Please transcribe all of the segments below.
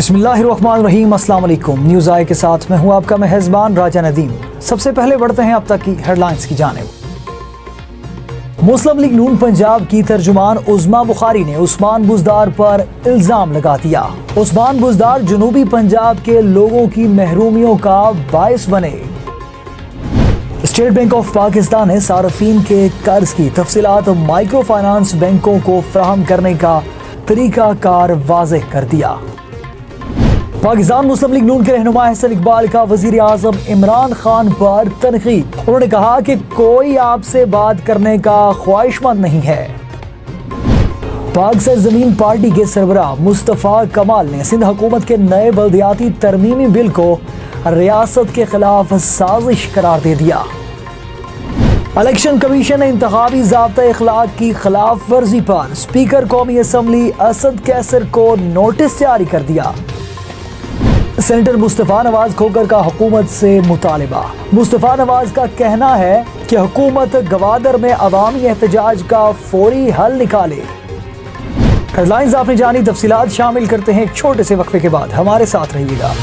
बिस्मिल्लाहिर्रहमानिर्रहीम, अस्सलाम वालेकुम। न्यूज़ आए के साथ मैं हूं आपका मेहज़बान राजा नदीम। सबसे पहले बढ़ते हैं अब तक की हेडलाइंस की जानिब। मुस्लिम लीग नून पंजाब की तर्जुमान उज़्मा बुखारी ने उस्मान बुज़दार पर इल्ज़ाम लगा दिया। उस्मान बुज़दार जनूबी पंजाब के लोगों की महरूमियों का बायस बने। स्टेट बैंक ऑफ पाकिस्तान ने सार्फिन के कर्ज की तफसीलात माइक्रो फाइनेंस बैंकों को फराहम करने का तरीकाकार वाज़ेह कर दिया। पाकिस्तान मुस्लिम लीग नून के रहनुमा अहसन इकबाल का वज़ीर आज़म इमरान खान पर तनकीद। उन्होंने कहा कि कोई आपसे बात करने का ख्वाहिशमंद नहीं है। पाक सरजमीन पार्टी के सरबराह मुस्तफ़ा कमाल ने सिंध हुकूमत के नए बल्दियाती तरमीमी बिल को रियासत के खिलाफ साजिश करार दे दिया। इलेक्शन कमीशन ने इंतखाबी ज़ाब्ता इखलाक की खिलाफ वर्जी पर स्पीकर कौमी असम्बली असद कैसर को नोटिस जारी कर दिया। सेनेटर मुस्तफ़ा नवाज खोकर का हुकूमत से मुतालिबा। मुस्तफ़ा नवाज का कहना है कि हुकूमत गवादर में अवामी एहतजाज का फौरी हल निकाले। हेडलाइंस आपने जानी, तफसीलात शामिल करते हैं एक छोटे से वक्फे के बाद। हमारे साथ रहिएगा।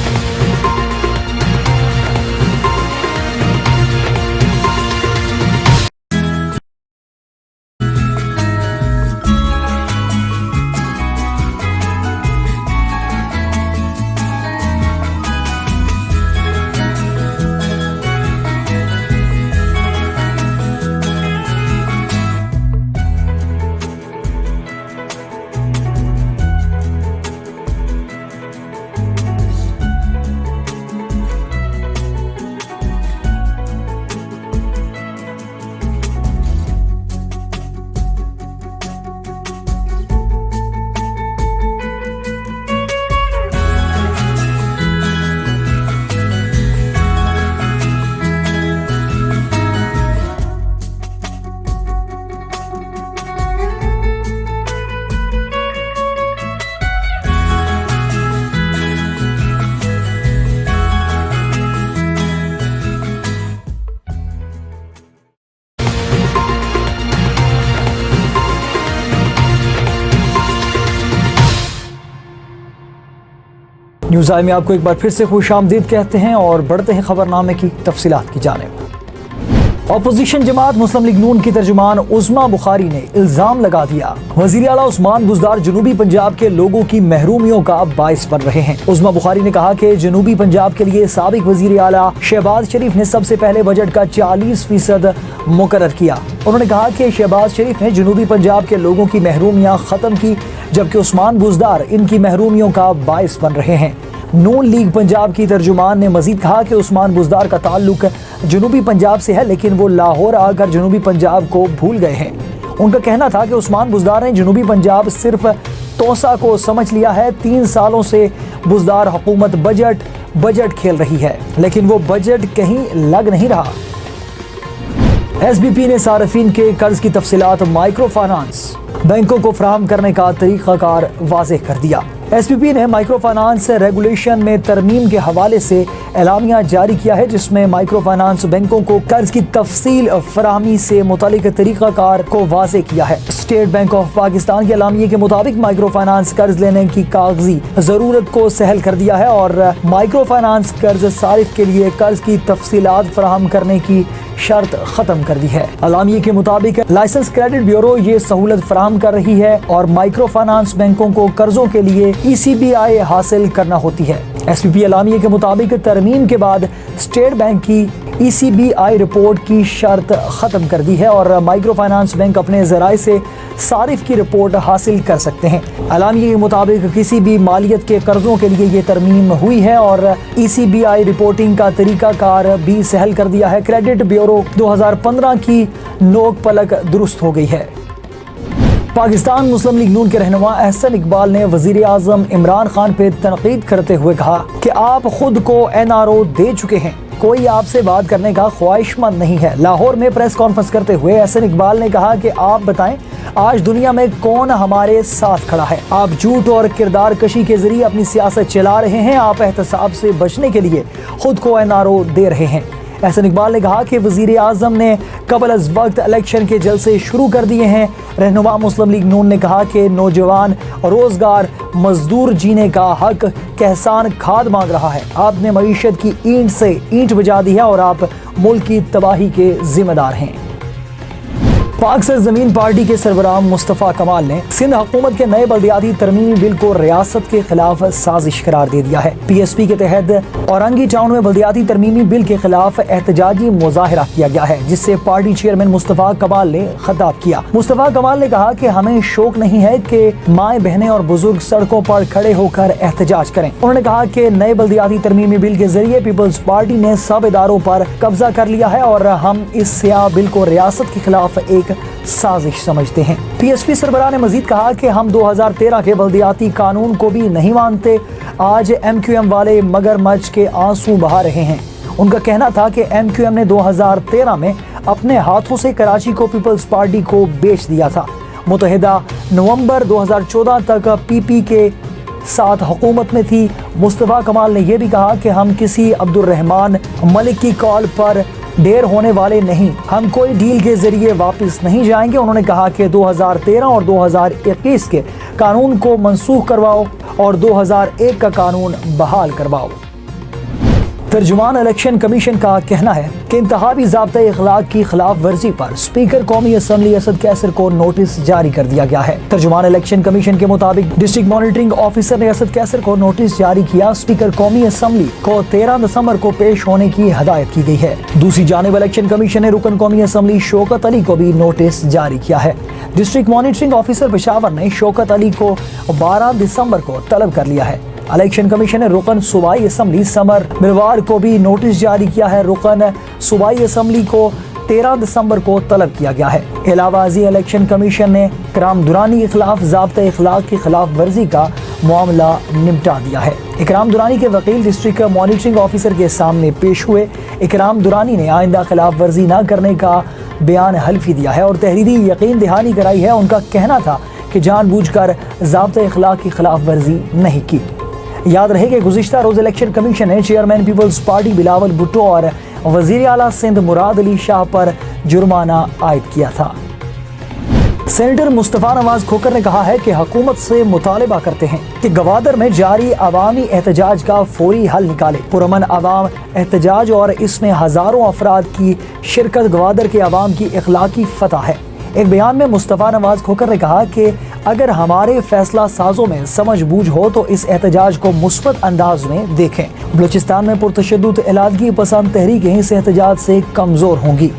न्यूज़ आई में आपको एक बार फिर से खुशामदीद कहते हैं और बढ़ते हैं खबरनामे की तफसीलात की जानिब। अपोजिशन जमात मुस्लिम लीग नून की तर्जुमान उज़्मा बुखारी ने इल्ज़ाम लगा दिया। वज़ीर आला उस्मान बुज़दार जनूबी पंजाब के लोगों की महरूमियों का बायस बन रहे हैं। उज़्मा बुखारी ने कहा कि जनूबी पंजाब के लिए साबिक वज़ीर आला शहबाज शरीफ ने सबसे पहले बजट का 40% मुकर्रर किया। उन्होंने कहा कि शहबाज शरीफ ने जनूबी पंजाब के लोगों की महरूमियाँ ख़त्म की, जबकि उस्मान बुज़दार इनकी महरूमियों का बायस बन रहे हैं। नून लीग पंजाब की तर्जुमान ने मजीद कहा कि उस्मान बुज़दार का ताल्लुक जनूबी पंजाब से है, लेकिन वो लाहौर आकर जनूबी पंजाब को भूल गए हैं। उनका कहना था कि उस्मान बुज़दार ने जनूबी पंजाब सिर्फ तोसा को समझ लिया है। 3 सालों से बुज़दार हुकूमत बजट खेल रही है, लेकिन वो बजट कहीं लग नहीं रहा। SBP ने सार्फिन के कर्ज की तफसीलात माइक्रो फाइनेंस बैंकों को फराहम करने का तरीक़ाकार वाज़ेह कर दिया। SBP ने माइक्रो फाइनेंस रेगुलेशन में तरमीम के हवाले से एलामिया जारी किया है, जिसमें माइक्रो फाइनेंस बैंकों को कर्ज की तफसील फराहमी से मुतालिक तरीक़ाकार को वाज़ेह किया है। स्टेट बैंक ऑफ पाकिस्तान के एलामिये के मुताबिक माइक्रो फाइनेंस कर्ज लेने की कागजी ज़रूरत को सहल कर दिया है और माइक्रो फाइनेंस कर्ज सारिफ के लिए कर्ज की तफसीलात फराहम करने की शर्त ख़त्म कर दी है। एलामिये के मुताबिक लाइसेंस क्रेडिट ब्यूरो ये सहूलत फराहम कर रही है और माइक्रो फाइनेंस बैंकों को कर्जों के लिए ECBI हासिल करना होती है। SBP एलामिये के मुताबिक तरमीम के बाद स्टेट बैंक की ECBI रिपोर्ट की शर्त ख़त्म कर दी है और माइक्रो फाइनेंस बैंक अपने ज़राए से सारिफ की रिपोर्ट हासिल कर सकते हैं। एलामिये के मुताबिक किसी भी मालियत के कर्जों के लिए ये तरमीम हुई है और ECBI रिपोर्टिंग का तरीकाकार भी सहल कर दिया है। क्रेडिट ब्यूरो 2015 की नोक पलक दुरुस्त हो गई है। पाकिस्तान मुस्लिम लीग नून के रहनुमा अहसन इकबाल ने वज़ीर आज़म इमरान खान पर तनकीद करते हुए कहा कि आप खुद को NRO दे चुके हैं, कोई आपसे बात करने का ख्वाहिशमंद नहीं है। लाहौर में प्रेस कॉन्फ्रेंस करते हुए अहसन इकबाल ने कहा कि आप बताएं आज दुनिया में कौन हमारे साथ खड़ा है। आप झूठ और किरदार कशी के जरिए अपनी सियासत चला रहे हैं। आप एहतसाब से बचने के लिए खुद को NRO दे रहे हैं। احسن اقبال نے کہا کہ وزیر اعظم نے قبل از وقت الیکشن کے جلسے شروع کر دیے ہیں۔ رہنما مسلم لیگ نون نے کہا کہ نوجوان روزگار مزدور جینے کا حق کہسان کھاد مانگ رہا ہے۔ آپ نے معیشت کی اینٹ سے اینٹ بجا دی ہے اور آپ ملک کی تباہی کے ذمہ دار ہیں۔ پاک سرزمین پارٹی کے سربراہ مصطفیٰ کمال نے سندھ حکومت کے نئے بلدیاتی ترمیمی بل کو ریاست کے خلاف سازش قرار دے دیا ہے۔ پی ایس پی کے تحت اورنگی ٹاؤن میں بلدیاتی ترمیمی بل کے خلاف احتجاجی مظاہرہ کیا گیا ہے، جس سے پارٹی چیئرمین مصطفیٰ کمال نے خطاب کیا۔ مصطفیٰ کمال نے کہا کہ ہمیں شوق نہیں ہے کہ مائیں بہنیں اور بزرگ سڑکوں پر کھڑے ہو کر احتجاج کریں۔ انہوں نے کہا کہ نئے بلدیاتی ترمیمی بل کے ذریعے پیپلز پارٹی نے سب اداروں پر قبضہ کر لیا ہے اور ہم اس سیاہ بل کو ریاست کے خلاف ایک سازش سمجھتے ہیں۔ پی ایس پی سربراہ نے مزید کہا کہ ہم 2013 کے بلدیاتی قانون کو بھی نہیں مانتے۔ آج ایم کیو ایم والے مگر مچ کے آنسو بہا رہے ہیں۔ ان کا کہنا تھا کہ ایم کیو ایم نے 2013 میں اپنے ہاتھوں سے کراچی کو پیپلز پارٹی کو بیچ دیا تھا۔ متحدہ نومبر 2014 تک پی پی کے ساتھ حکومت میں تھی۔ مصطفیٰ کمال نے یہ بھی کہا کہ ہم کسی عبد الرحمان ملک کی کال پر دیر ہونے والے نہیں، ہم کوئی ڈیل کے ذریعے واپس نہیں جائیں گے۔ انہوں نے کہا کہ 2013 اور 2021 کے قانون کو منسوخ کرواؤ اور 2001 کا قانون بحال کرواؤ۔ ترجمان الیکشن کمیشن کا کہنا ہے کہ انتخابی ضابطۂ اخلاق کی خلاف ورزی پر اسپیکر قومی اسمبلی اسد کیسر کو نوٹس جاری کر دیا گیا ہے۔ ترجمان الیکشن کمیشن کے مطابق ڈسٹرکٹ مانیٹرنگ آفیسر نے اسد کیسر کو نوٹس جاری کیا۔ اسپیکر قومی اسمبلی کو 13 دسمبر کو پیش ہونے کی ہدایت کی گئی ہے۔ دوسری جانب الیکشن کمیشن نے رکن قومی اسمبلی شوکت علی کو بھی نوٹس جاری کیا ہے۔ ڈسٹرکٹ مانیٹرنگ آفیسر پشاور نے شوکت علی کو 12 دسمبر کو طلب کر لیا ہے۔ الیکشن کمیشن نے رکن صوبائی اسمبلی سمر بروار کو بھی نوٹس جاری کیا ہے۔ رکن صوبائی اسمبلی کو 13 دسمبر کو طلب کیا گیا ہے۔ علاوہ ازیں الیکشن کمیشن نے اکرام درانی کے خلاف ضابطۂ اخلاق کی خلاف ورزی کا معاملہ نمٹا دیا ہے۔ اکرام درانی کے وکیل ڈسٹرکٹ مانیٹرنگ آفیسر کے سامنے پیش ہوئے۔ اکرام درانی نے آئندہ خلاف ورزی نہ کرنے کا بیان حلفی دیا ہے اور تحریری یقین دہانی کرائی ہے۔ ان کا کہنا تھا کہ جان بوجھ کر ضابطۂ اخلاق کی خلاف ورزی نہیں کی۔ یاد رہے کہ گزشتہ روز الیکشن کمیشن نے chairman peoples party Bilawal Bhutto اور وزیر اعلیٰ سندھ مراد علی شاہ پر جرمانہ عائد کیا تھا۔ سینیٹر مصطفیٰ نواز کھوکر نے کہا ہے کہ حکومت سے مطالبہ کرتے ہیں کہ گوادر میں جاری عوامی احتجاج کا فوری حل نکالے۔ پرامن عوام احتجاج اور اس میں ہزاروں افراد کی شرکت گوادر کے عوام کی اخلاقی فتح ہے۔ ایک بیان میں مصطفیٰ نواز کھوکر نے کہا کہ اگر ہمارے فیصلہ سازوں میں سمجھ بوجھ ہو تو اس احتجاج کو مثبت انداز میں دیکھیں۔ بلوچستان میں پرتشدد علیحدگی پسند تحریکیں اس احتجاج سے کمزور ہوں گی۔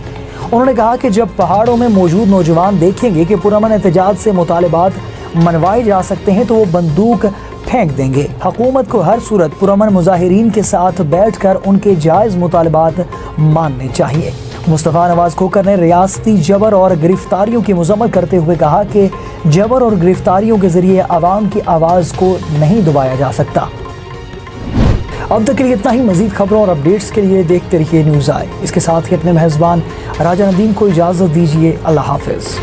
انہوں نے کہا کہ جب پہاڑوں میں موجود نوجوان دیکھیں گے کہ پرامن احتجاج سے مطالبات منوائے جا سکتے ہیں تو وہ بندوق پھینک دیں گے۔ حکومت کو ہر صورت پرامن مظاہرین کے ساتھ بیٹھ کر ان کے جائز مطالبات ماننے چاہیے۔ مصطفیٰ نواز کھوکر نے ریاستی جبر اور گرفتاریوں کی مذمت کرتے ہوئے کہا کہ جبر اور گرفتاریوں کے ذریعے عوام کی آواز کو نہیں دبایا جا سکتا۔ اب تک کے لیے اتنا ہی۔ مزید خبروں اور اپڈیٹس کے لیے دیکھتے رہیے نیوز آئے۔ اس کے ساتھ ہی اپنے میزبان راجہ ندیم کو اجازت دیجیے۔ اللہ حافظ۔